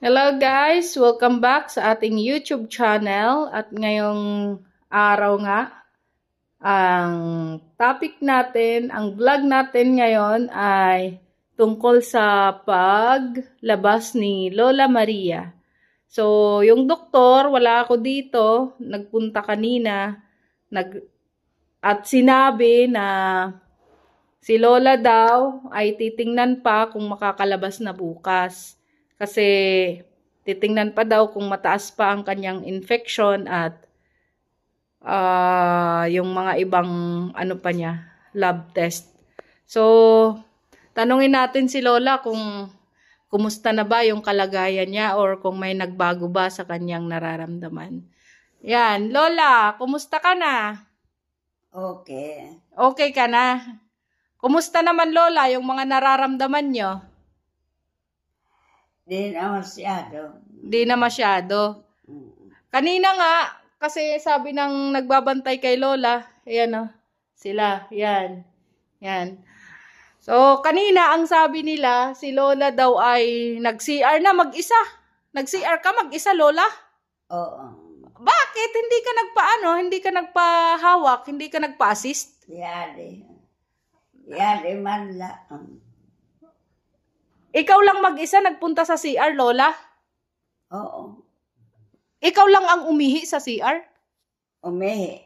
Hello guys! Welcome back sa ating YouTube channel at ngayong araw nga ang topic natin, ang vlog natin ngayon ay tungkol sa paglabas ni Lola Maria. So, yung doktor, wala ako dito, nagpunta kanina at sinabi na si Lola daw ay titingnan pa kung makakalabas na bukas. Kasi titingnan pa daw kung mataas pa ang kanyang infection at yung mga ibang ano pa niya, lab test. So, tanungin natin si Lola kung kumusta na ba yung kalagayan niya or kung may nagbago ba sa kanyang nararamdaman. Yan, Lola, kumusta ka na? Okay. Okay ka na? Kumusta naman Lola yung mga nararamdaman niyo? Di na masyado. Di na masyado. Kanina nga, kasi sabi ng nagbabantay kay Lola, ayan o, sila, yan, yan. So, kanina ang sabi nila, si Lola daw ay nag-CR na mag-isa. Nag-CR ka mag-isa, Lola? Oo. Bakit? Hindi ka nagpaano? Hindi ka nagpahawak? Hindi ka nagpa-assist? Yari. Yari man lang. Ikaw lang mag-isa nagpunta sa CR, Lola? Oo. Ikaw lang ang umihi sa CR? Umihi.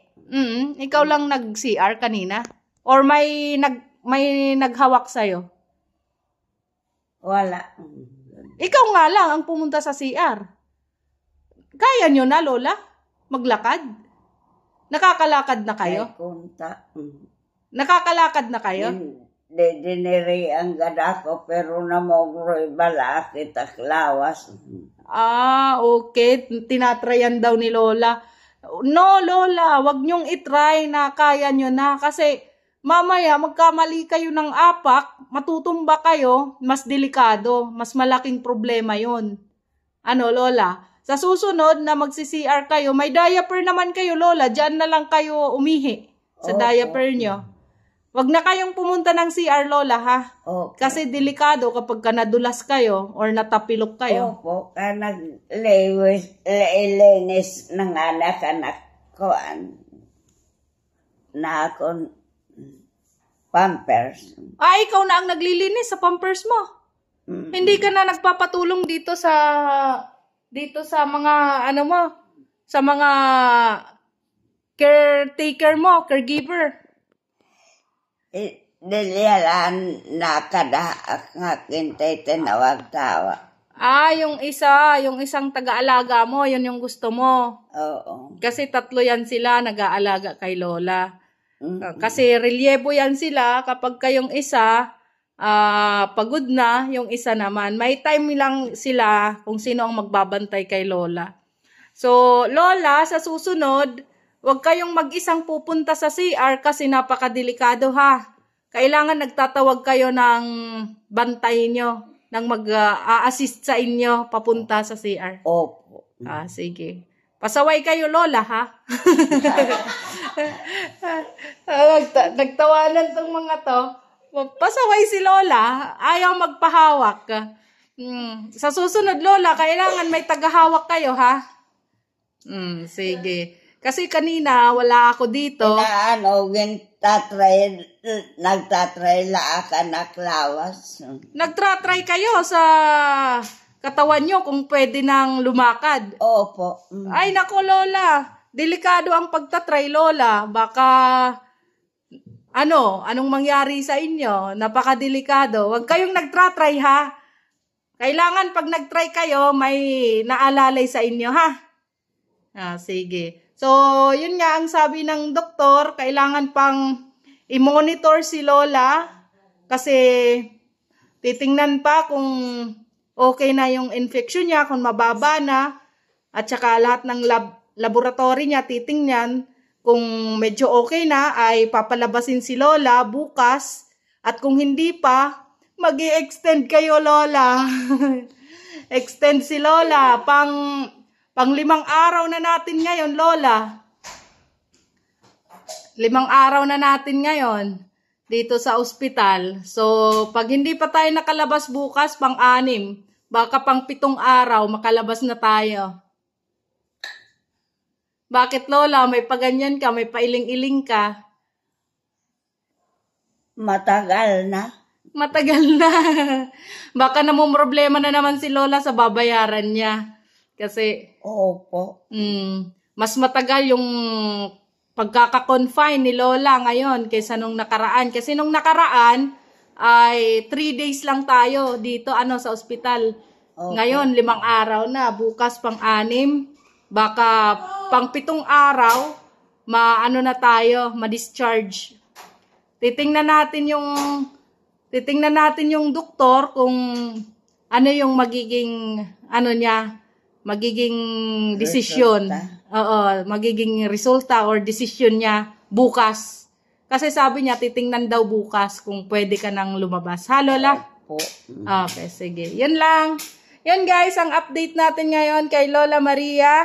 Ikaw lang nag-CR kanina? Or may naghawak sa'yo? Wala. Ikaw nga lang ang pumunta sa CR. Kaya nyo na, Lola? Maglakad? Nakakalakad na kayo? May kunta. Nakakalakad na kayo? Diniri ang gada ko pero namogroy bala kita klawas. Okay. Tinatrayan daw ni Lola. No, Lola, wag nyong itry na kaya nyo na kasi mamaya magkamali kayo ng apak, matutumba kayo, mas delikado, mas malaking problema yon. Ano, Lola? Sa susunod na magsi-CR kayo, may diaper naman kayo, Lola. Diyan na lang kayo umihi sa diaper nyo. Wag na kayong pumunta ng CR, Lola, ha? Okay. Kasi delikado kapag ka nadulas kayo or natapilok kayo. Opo, ka naglinis ng anak-anak ko na akong pampers. Ikaw na ang naglilinis sa pampers mo. Hindi ka na nagpapatulong dito sa mga ano mo, sa mga caretaker mo, caregiver. Dilihalan na kada nga kintay tinawag-tawa. Yung isang taga-alaga mo, yun yung gusto mo. Oo. Kasi 3 yan sila nag-aalaga kay Lola. Kasi relyebo yan sila kapag kayong isa, pagod na, yung isa naman. May time lang sila kung sino ang magbabantay kay Lola. So, Lola, sa susunod, huwag kayong mag-isang pupunta sa CR kasi napakadelikado ha. Kailangan nagtatawag kayo ng bantay nyo, ng mag-a-assist sa inyo papunta sa CR. Opo. Sige. Pasaway kayo, Lola, ha? Nagtawanan tong mga to. Pasaway si Lola. Ayaw magpahawak. Sa susunod, Lola, kailangan may tagahawak kayo, ha? Sige. Kasi kanina, wala ako dito. Nagtatry laakan na klawas. Nagtatry kayo sa katawan nyo kung pwede nang lumakad. Opo. Ay, nako, Lola. Delikado ang pagtatry, Lola. Baka, anong mangyari sa inyo? Napakadelikado. Huwag kayong nagtatry, ha? Kailangan pag nagtry kayo, may naalalay sa inyo, ha? Sige. So, yun nga ang sabi ng doktor, kailangan pang i-monitor si Lola kasi titingnan pa kung okay na yung infection niya, kung mababa na, at saka lahat ng laboratory niya titingnan kung medyo okay na ay papalabasin si Lola bukas at kung hindi pa, mag-i-extend kayo, Lola. Extend si Lola pang 5 araw na natin ngayon, Lola. 5 araw na natin ngayon dito sa ospital. So, pag hindi pa tayo nakalabas bukas, pang-6, Baka pang 7 araw, makalabas na tayo. Bakit, Lola? May paganyan ka, may pailing-iling ka. Matagal na. Matagal na. Baka namumroblema na naman si Lola sa babayaran niya. Kasi, Opo. mas matagal yung pagkaka-confine ni Lola ngayon kaysa nung nakaraan. Kasi nung nakaraan, ay 3 days lang tayo dito sa ospital. Okay. Ngayon 5 araw na, bukas pang 6, baka pang 7 araw na tayo, ma-discharge. Titingnan natin yung doktor kung ano yung magiging magiging desisyon. Oo, magiging resulta or desisyon niya bukas. Kasi sabi niya, titingnan daw bukas kung pwede ka nang lumabas. Ha, Lola? Po. Okay, sige. Yun lang. Yun guys, ang update natin ngayon kay Lola Maria.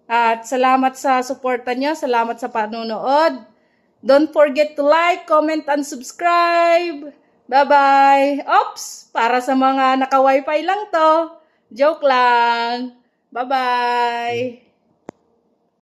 At salamat sa suporta niyo. Salamat sa panonood. Don't forget to like, comment, and subscribe. Bye-bye. Oops! Para sa mga naka-wifi lang to. Joke lang. Bye-bye.